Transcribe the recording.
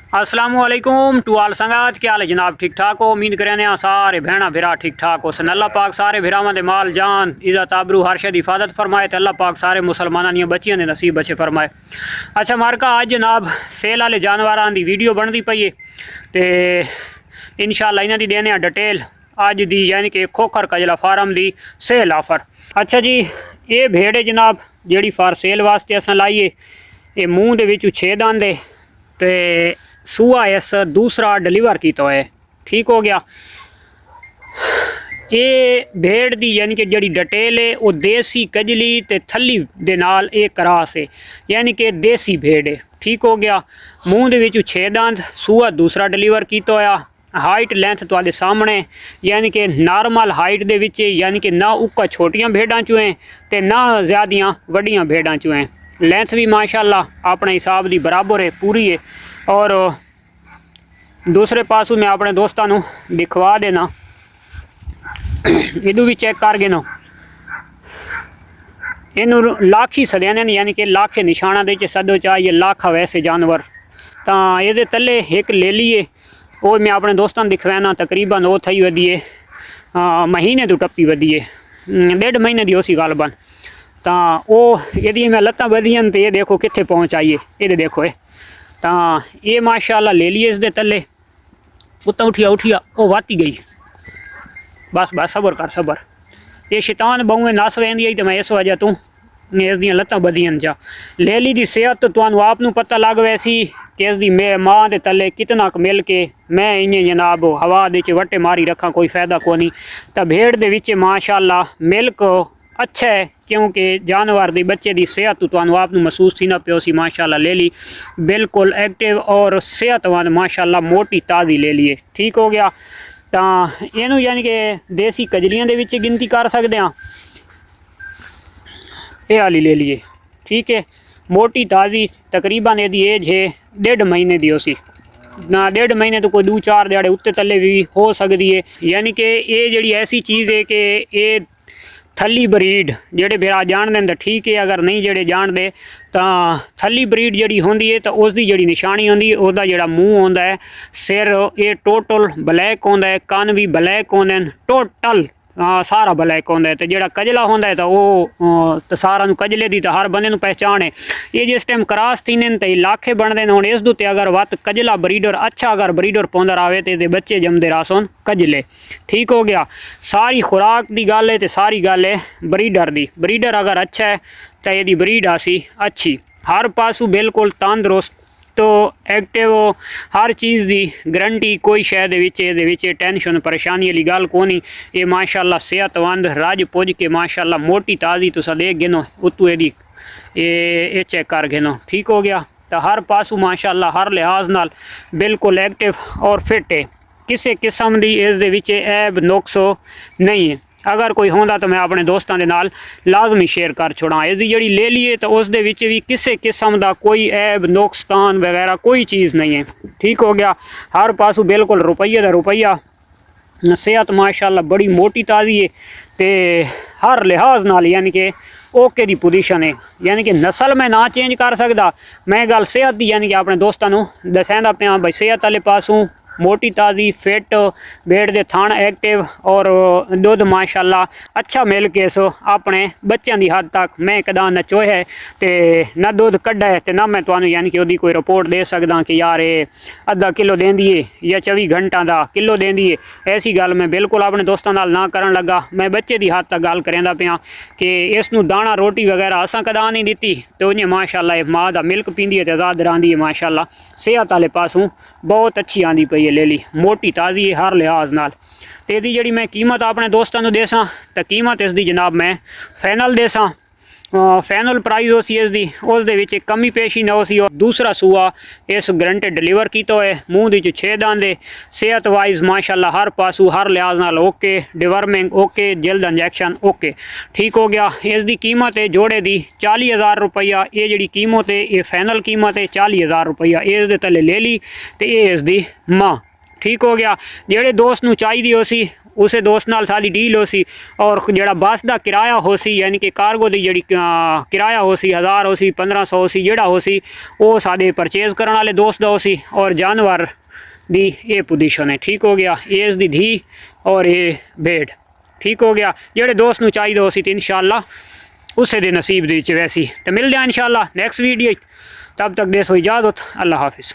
अस्सलामुअलैकुम टू आल संगत, क्या हाल है जनाब? ठीक ठाक हो? उम्मीद करें सारे भैणा भिरा ठीक ठाक हो सन। अल्लाह पाक सारे भिरावां दे माल जान इज़्ज़त आबरू हर शे दी हिफाजत फरमाए तो अल्लाह पाक सारे मुसलमानां दियां बच्चियां दे नसीब बचे फरमाए। अच्छा मार्का अज जनाब सेल वाले जानवरां दी वीडियो बनती पई है तो इंशाअल्लाह इन्हां दी देने डिटेल अज दी, यानी कि खोखर कजला फार्म दी सेल ऑफर। अच्छा जी, ये भेड़ है जनाब जिहड़ी फार सेल वास्ते असां लाइए। ये मूँह दे विच 6 दंद है तो सूआ इस दूसरा डिलीवर किया है। ठीक हो गया। ये भेड़ दी यानी कि जी डिटेल है वो देसी कजली ते थली दे नाल एक क्रास है, यानी कि देसी भेड़ है। ठीक हो गया। मूँह दे विच 6 दंद, सूआ दूसरा डिलीवर किया होया। हाइट लेंथ तुहाडे सामने, यानी कि नॉर्मल हाइट दे विच, यानी कि ना उक्का छोटियां भेड़ां चों है ते ना ज़्यादियां वड्डियां भेड़ां चों है। लेंथ भी माशाअल्लाह अपने हिसाब दी बराबर है, पूरी है। और दूसरे पासों मैं अपने दोस्तों को दिखवा देना, इदू भी चेक कर गिनो। इनू लाख ही सदे ने, यानी कि लाख निशाना दे सदो चाहिए लाख वैसे जानवर। तो ये तले एक ले लिए, वो मैं अपने दोस्तों को दिखवाना। तकरीबन वो थी वधी है महीने तो टप्पी वधी है, 1.5 महीने की उसी गल बन। तो वो यदि मैं लत्तां वधियां तो ये देखो कित्थे पहुँच आइए, ये देखो ये। तो ये माशाअल्लाह ले लिए इसके तले। उत्ता उठिया वो वाती गई। बस बस सबर कर सबर। ये शैतान बहुएं नस वेंदी है तो मैं इस वजह तू इस दी लत्तां बधियन जा ले ली। दी सेहत तो तुहानू आप नू पता लग वैसी कि इसकी माँ के तले कितना क मिल के मैं इन्हें जनाब हवा दे वट्टे मारी रखा, कोई फायदा को नहीं। तो भेड़ दे विच माशाअल्लाह मिल्क अच्छा है, क्योंकि जानवर दी बच्चे दी सेहत तो तुहानू आप नू महसूस थी ना पियो सी। माशाअल्लाह ले ली बिल्कुल एक्टिव और सेहतमंद, माशाअल्लाह मोटी ताज़ी ले ली है। ठीक हो गया। तो इनू यानी कि देसी कजलियां दे विच गिनती कर सकते हैं। ये वाली ले लिए। ठीक है, मोटी ताज़ी, तकरीबन यदि एज है 1.5 महीने दी उसी ना, 1.5 महीने तो कोई 2-4 दिहाड़े उत्ते तले भी हो सकती है। यानी कि ये जड़ी ऐसी चीज़ है कि ये थली ब्रीड जेडे फिर जान दें तो ठीक है, अगर नहीं जेडे जान दे तो थली ब्रीड जड़ी होंदी है तो उसकी जड़ी निशानी होंदी है, उसका जड़ा मूँह होंदा है, सिर ये टोटल ब्लैक होंदा है, कान भी ब्लैक होंदे हैं, टोटल सारा ब्लैक होंदा है। तो जेड़ा कजला होंदा है तो वो तो सारा कजले दी तो हर बंदे नू पहचान है। ये जिस टाइम क्रॉस थी ने तो लाखे बनते हैं। हुण इस दे अगर वत कजला ब्रीडर अच्छा अगर ब्रीडर पौंदर आवे तो बच्चे जमदे रासन कजले। ठीक हो गया। सारी खुराक की गल है तो सारी गल है ब्रीडर दी। ब्रीडर अगर अच्छा है तो यदि ब्रीड आसी अच्छी, हर पासू बिल्कुल तंदुरुस्त तो एक्टिव हो, हर चीज़ की गारंटी, कोई शय दे टेंशन परेशानी वाली गल को नहीं। ये माशाअल्लाह सेहतमंद रज पुज के माशाअल्लाह मोटी ताज़ी तुसा देख गिनो उतू यदी ये चेक कर गिनो। ठीक हो गया। तो हर पासू माशाअल्लाह हर लिहाज नाल बिल्कुल एक्टिव और फिट है। किसी किस्म की इस ऐब नुक्स नहीं है। अगर कोई होंदा तो मैं अपने दोस्तों के नाल लाजमी शेयर कर छोड़ा। इसकी जड़ी ले लिए तो उस दे विच भी किसी किस्म का कोई ऐब नुकसान वगैरह कोई चीज़ नहीं है। ठीक हो गया। हर पासों बिल्कुल रुपये का रुपया, सेहत माशाअल्लाह बड़ी मोटी ताज़ी है तो हर लिहाज नाल यानी कि ओके दी पोजीशन है। यानी कि नस्ल मैं ना चेंज कर सकता, मैं गल सेहत की यानी कि अपने दोस्तों को दसांदा पिया भाई सेहत वाले पासों मोटी ताज़ी फिट भेड़ दे थान एक्टिव और दुध माशाअल्लाह अच्छा मिल के सो अपने बच्चों की हद तक मैं कदा न चोया है तो न दुध कढ़ा है तो ना मैं तुहानू यानी कि कोई रिपोर्ट दे सकदा कि यार ये आधा किलो देंदी है या 24 घंटा का किलो देंदी है। ऐसी गल मैं बिल्कुल अपने दोस्तों नाल ना करन लगा। मैं बच्चे की हद तक गल करेंदा पिया कि इसनू दाना रोटी वगैरह असां कदा नहीं दी तो उन्हें माशाअल्लाह माँ का मिल्क पींदी है तो आज़ाद रही है। माशाअल्लाह सेहत वाले पासों बहुत अच्छी आँदी पई ले ली, मोटी ताज़ी है हर लिहाज नाल। तो यदि जी मैं कीमत अपने दोस्तों को देसा तो कीमत इसकी जनाब मैं फाइनल देसा। फाइनल प्राइस हो सी इसकी उस दे विच कमी पेशी न हो सी। और दूसरा सूआ इस गारंटेड डिलीवर किया है। मूँह दी 6 दंद है, सेहत वाइज माशाअल्लाह हर पासू हर लिहाज नाल ओके, डिवर्मिंग ओके, जल्द इंजैक्शन ओके। ठीक हो गया। इसकी कीमत है जोड़े की 40,000 रुपया। ये जी कीमत है ये फाइनल कीमत है 40,000 रुपया। इस दे तले ले ली तो ये इसकी माँ। ठीक हो गया। जेड़े दोस्त नू चाहिए हो सी ਉਸੇ ਦੋਸਤ ਨਾਲ ਸਾਡੀ ਡੀਲ ਹੋ ਸੀ ਔਰ ਜਿਹੜਾ ਬੱਸ ਦਾ ਕਿਰਾਇਆ ਹੋ ਸੀ ਯਾਨੀ ਕਿ ਕਾਰਗੋ ਦੀ ਜਿਹੜੀ ਕਿਰਾਇਆ ਹੋ ਸੀ 1000 ਹੋ ਸੀ 1500 ਹੋ ਸੀ ਜਿਹੜਾ ਹੋ ਸੀ ਉਹ ਸਾਡੇ ਪਰਚੇਜ਼ ਕਰਨ ਵਾਲੇ ਦੋਸਤ ਦਾ ਹੋ ਸੀ ਔਰ ਜਾਨਵਰ ਦੀ ਇਹ ਪੋਜੀਸ਼ਨ ਹੈ ਠੀਕ ਹੋ ਗਿਆ ਇਸ ਦੀ ਧੀ ਔਰ ਇਹ भेड़ ठीक हो गया ਜਿਹੜੇ ਦੋਸਤ ਨੂੰ ਚਾਹੀਦਾ ਹੋ ਸੀ ਤੇ ਇਨਸ਼ਾਅੱਲਾ ਉਸੇ ਦੇ ਨਸੀਬ ਦੇ ਵਿੱਚ ਵੈਸੀ ਤੇ ਮਿਲਦੇ ਹਾਂ ਇਨਸ਼ਾਅੱਲਾ ਨੈਕਸਟ ਵੀਡੀਓ तब तक दे सो इजाज़त अल्लाह हाफिज़।